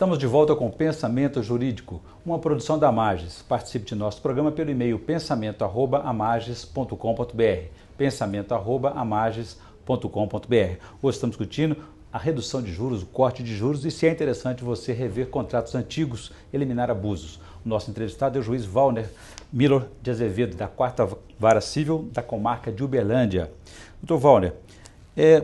Estamos de volta com Pensamento Jurídico, uma produção da Amages. Participe de nosso programa pelo e-mail pensamento@amages.com.br, pensamento@amages.com.br. Hoje estamos discutindo a redução de juros, o corte de juros e se é interessante você rever contratos antigos, eliminar abusos. O nosso entrevistado é o juiz Valner Miller de Azevedo, da 4ª Vara Civil da Comarca de Uberlândia. Doutor Valner,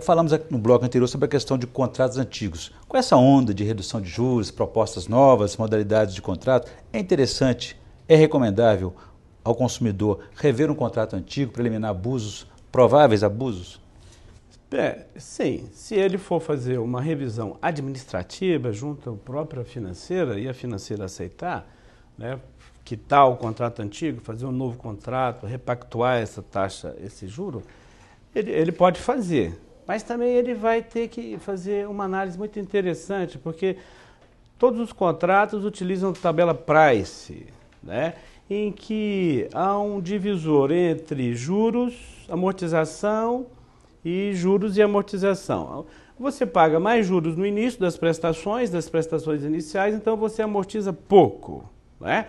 falamos no bloco anterior sobre a questão de contratos antigos. Com essa onda de redução de juros, propostas novas, modalidades de contrato, é interessante, é recomendável ao consumidor rever um contrato antigo para eliminar abusos, prováveis abusos? Sim, se ele for fazer uma revisão administrativa junto à própria financeira e a financeira aceitar, né, quitar o contrato antigo, fazer um novo contrato, repactuar essa taxa, esse juro, ele pode fazer. Mas também ele vai ter que fazer uma análise muito interessante, porque todos os contratos utilizam tabela price, né, em que há um divisor entre juros, amortização e juros e amortização. Você paga mais juros no início das prestações iniciais, então você amortiza pouco, né?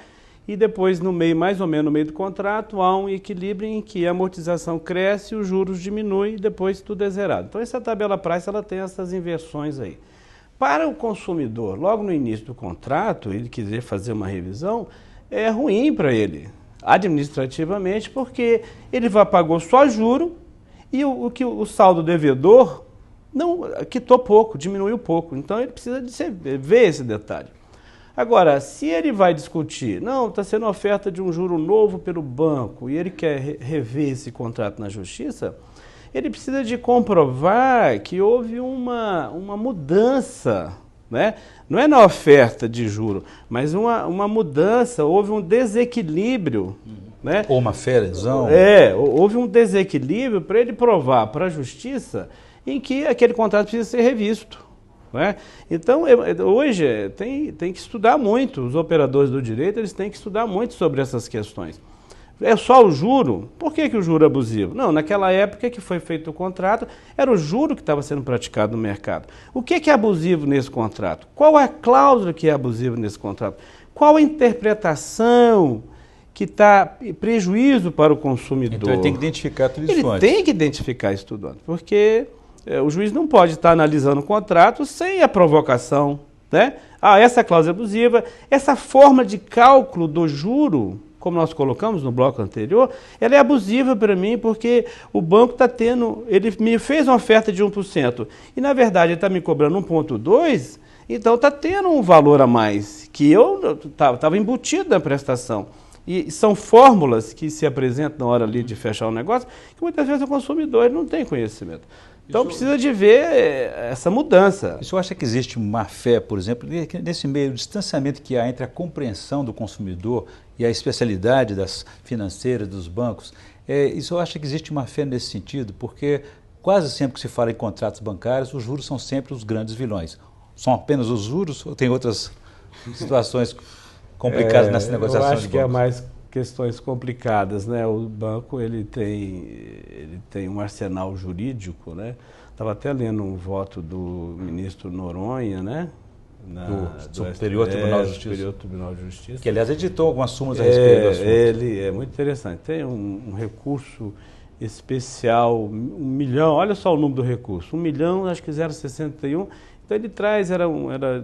E depois, no meio, mais ou menos no meio do contrato, há um equilíbrio em que a amortização cresce, os juros diminuem e depois tudo é zerado. Então, essa tabela price ela tem essas inversões aí. Para o consumidor, logo no início do contrato, ele quiser fazer uma revisão, é ruim para ele, administrativamente, porque ele pagou só juro e o saldo devedor não quitou pouco, diminuiu pouco. Então, ele precisa ver esse detalhe. Agora, se ele vai discutir, não, está sendo oferta de um juro novo pelo banco e ele quer rever esse contrato na justiça, ele precisa de comprovar que houve uma mudança, né? Não é na oferta de juro, mas uma mudança, houve um desequilíbrio. Né? Ou uma fériasão. Houve um desequilíbrio para ele provar para a justiça em que aquele contrato precisa ser revisto. Né? Então, hoje tem que estudar muito, os operadores do direito eles têm que estudar muito sobre essas questões. É só o juro? Por que o juro é abusivo? Não, naquela época que foi feito o contrato, era o juro que estava sendo praticado no mercado. O que é abusivo nesse contrato? Qual é a cláusula que é abusiva nesse contrato? Qual a interpretação que está prejuízo para o consumidor? Então ele tem que identificar tudo isso antes. Ele tem que identificar isso tudo antes, porque o juiz não pode estar analisando o contrato sem a provocação, né? Essa cláusula abusiva, essa forma de cálculo do juro, como nós colocamos no bloco anterior, ela é abusiva para mim porque o banco está ele me fez uma oferta de 1% e na verdade ele está me cobrando 1,2%, então está tendo um valor a mais, que eu estava embutido na prestação. E são fórmulas que se apresentam na hora ali de fechar o negócio, que muitas vezes o consumidor não tem conhecimento. Então precisa de ver essa mudança. O senhor acha que existe uma má-fé, por exemplo, nesse meio, o distanciamento que há entre a compreensão do consumidor e a especialidade das financeiras, dos bancos? O senhor acha que existe uma má-fé nesse sentido? Porque quase sempre que se fala em contratos bancários, os juros são sempre os grandes vilões. São apenas os juros ou tem outras situações complicadas nessa negociação? Eu acho que há mais questões complicadas, né? O banco ele tem um arsenal jurídico, né? Estava até lendo um voto do ministro Noronha, né? Do Superior Tribunal de Justiça. Superior Tribunal de Justiça. Que aliás editou algumas súmulas a respeito do assunto. Ele é muito interessante. Tem um recurso especial, 1 milhão, olha só o número do recurso, 1 milhão, acho que 0,61. Então ele traz, era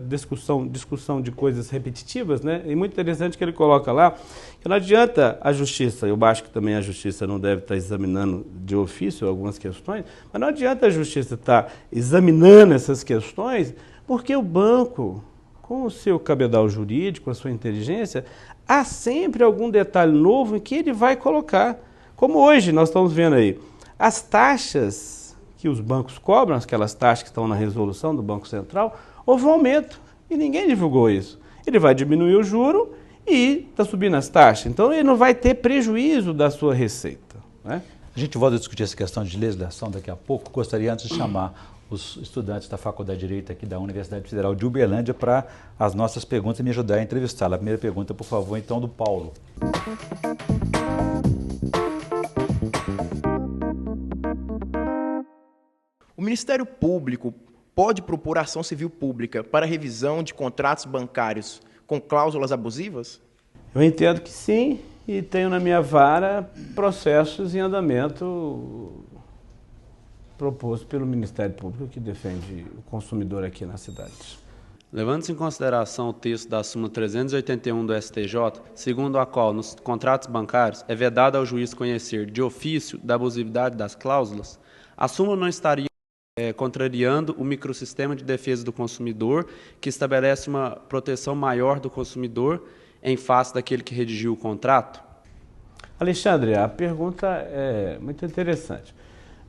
discussão de coisas repetitivas, né? E muito interessante que ele coloca lá, que não adianta a justiça, eu acho que também a justiça não deve estar examinando de ofício algumas questões, mas não adianta a justiça estar examinando essas questões, porque o banco, com o seu cabedal jurídico, a sua inteligência, há sempre algum detalhe novo em que ele vai colocar. Como hoje nós estamos vendo aí, as taxas que os bancos cobram, aquelas taxas que estão na resolução do Banco Central, houve um aumento e ninguém divulgou isso. Ele vai diminuir o juro e está subindo as taxas. Então ele não vai ter prejuízo da sua receita, né? A gente volta a discutir essa questão de legislação daqui a pouco. Gostaria antes de chamar os estudantes da Faculdade de Direito aqui da Universidade Federal de Uberlândia para as nossas perguntas e me ajudar a entrevistá-la. A primeira pergunta, por favor, então, do Paulo. O Ministério Público pode propor ação civil pública para revisão de contratos bancários com cláusulas abusivas? Eu entendo que sim, e tenho na minha vara processos em andamento proposto pelo Ministério Público que defende o consumidor aqui na cidade. Levando-se em consideração o texto da súmula 381 do STJ, segundo a qual nos contratos bancários é vedado ao juiz conhecer de ofício da abusividade das cláusulas, a súmula não estaria contrariando o microsistema de defesa do consumidor, que estabelece uma proteção maior do consumidor em face daquele que redigiu o contrato? Alexandre, a pergunta é muito interessante.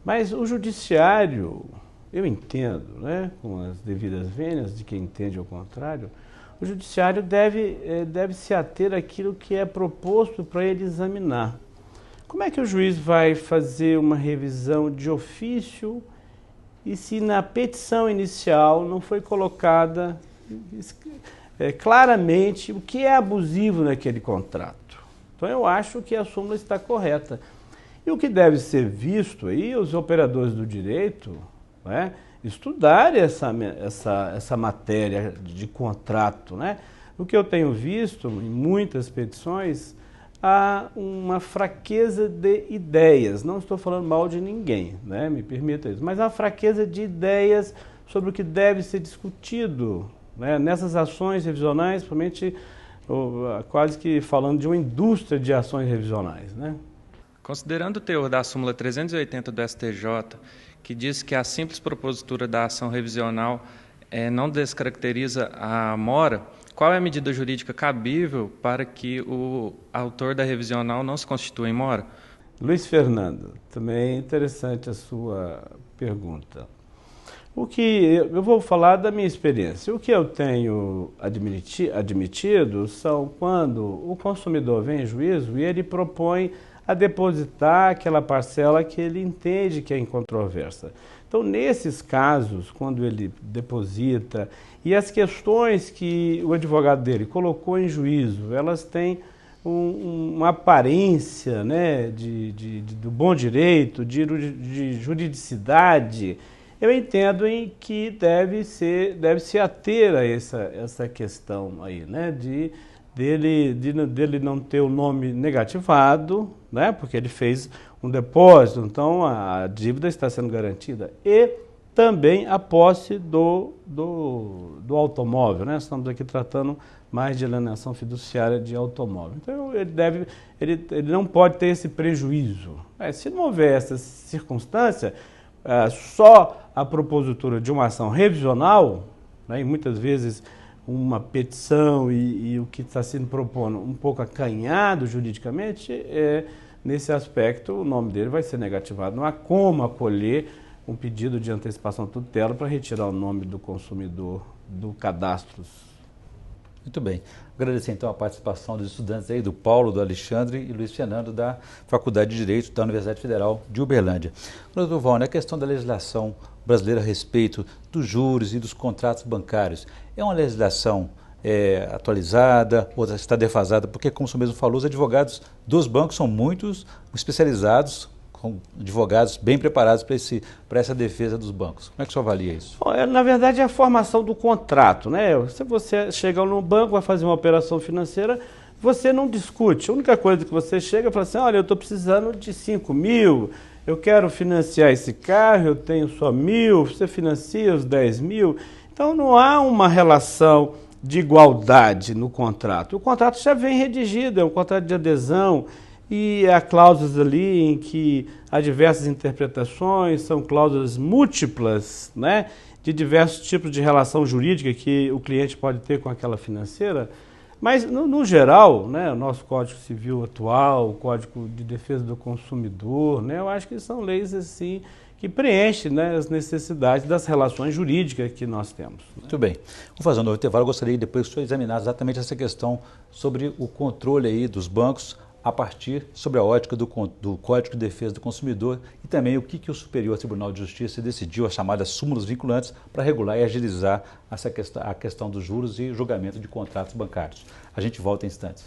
Mas o judiciário, eu entendo, né, com as devidas vênias de quem entende ao contrário, o judiciário deve se ater àquilo que é proposto para ele examinar. Como é que o juiz vai fazer uma revisão de ofício e se na petição inicial não foi colocada claramente o que é abusivo naquele contrato? Então eu acho que a súmula está correta. E o que deve ser visto aí, os operadores do direito, né, estudar essa matéria de contrato, né? O que eu tenho visto em muitas petições, há uma fraqueza de ideias. Não estou falando mal de ninguém, né? Me permita isso, mas há fraqueza de ideias sobre o que deve ser discutido, né, nessas ações revisionais, principalmente quase que falando de uma indústria de ações revisionais, né? Considerando o teor da súmula 380 do STJ, que diz que a simples propositura da ação revisional não descaracteriza a mora, qual é a medida jurídica cabível para que o autor da revisional não se constitua em mora? Luiz Fernando, também é interessante a sua pergunta. Eu vou falar da minha experiência. O que eu tenho admitido são quando o consumidor vem em juízo e ele propõe a depositar aquela parcela que ele entende que é incontroversa. Então, nesses casos, quando ele deposita e as questões que o advogado dele colocou em juízo, elas têm uma aparência, né, do bom direito, de juridicidade, eu entendo em que deve se ater a essa questão aí, né, dele não ter o nome negativado, né, porque ele fez um depósito, então a dívida está sendo garantida, e também a posse do automóvel, né? Estamos aqui tratando mais de alienação fiduciária de automóvel. Então ele não pode ter esse prejuízo. Se não houver essa circunstância, só a propositura de uma ação revisional, né, e muitas vezes uma petição e o que está sendo propondo um pouco acanhado juridicamente, nesse aspecto o nome dele vai ser negativado. Não há como acolher um pedido de antecipação tutela para retirar o nome do consumidor do cadastro. Muito bem. Agradecer então a participação dos estudantes aí, do Paulo, do Alexandre e Luiz Fernando, da Faculdade de Direito da Universidade Federal de Uberlândia. Doutor Valner, a questão da legislação brasileira a respeito dos juros e dos contratos bancários é uma legislação atualizada ou está defasada? Porque, como o senhor mesmo falou, os advogados dos bancos são muitos especializados, com advogados bem preparados para essa defesa dos bancos. Como é que o senhor avalia isso? Na verdade, é a formação do contrato, né? Se você chega no banco, vai fazer uma operação financeira, você não discute. A única coisa que você chega e fala assim, olha, eu estou precisando de 5 mil, eu quero financiar esse carro, eu tenho só 1.000, você financia os 10 mil. Então, não há uma relação de igualdade no contrato. O contrato já vem redigido, é um contrato de adesão, e há cláusulas ali em que há diversas interpretações, são cláusulas múltiplas, né, de diversos tipos de relação jurídica que o cliente pode ter com aquela financeira. Mas, no geral, né, o nosso Código Civil atual, o Código de Defesa do Consumidor, né, eu acho que são leis assim, que preenchem, né, as necessidades das relações jurídicas que nós temos. Muito bem. Vou fazer um novo intervalo. Eu gostaria que depois o senhor examinasse exatamente essa questão sobre o controle aí dos bancos a partir sobre a ótica do Código de Defesa do Consumidor e também o que o Superior Tribunal de Justiça decidiu, as chamadas súmulas vinculantes, para regular e agilizar a questão dos juros e julgamento de contratos bancários. A gente volta em instantes.